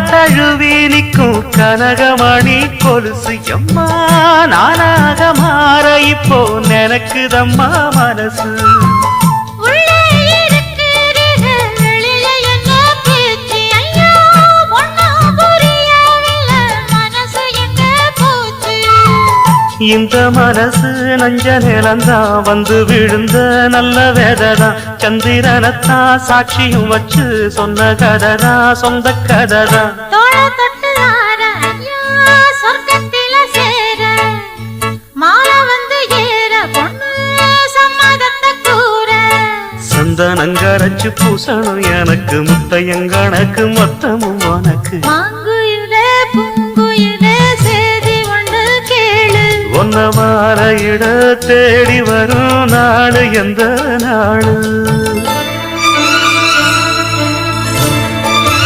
தழுவி நிற்கும் கனகமணி கொலுசு எம்மா நானாக மாற இப்போ நினைக்குதம்மா மனசு இந்த மனசு நஞ்ச நிலந்தான் வந்து விழுந்த நல்ல வேததான் சந்திரனத்தான் சாட்சியும் வச்சு சொன்ன கததா சொந்த கததா சந்தனங்கரைச்சு பூசணும் எனக்கு முத்தையங்கணக்கு மொத்தமும் உனக்கு ஒன்ன மாற இட தேடி வரும் நாடு எந்த நாடு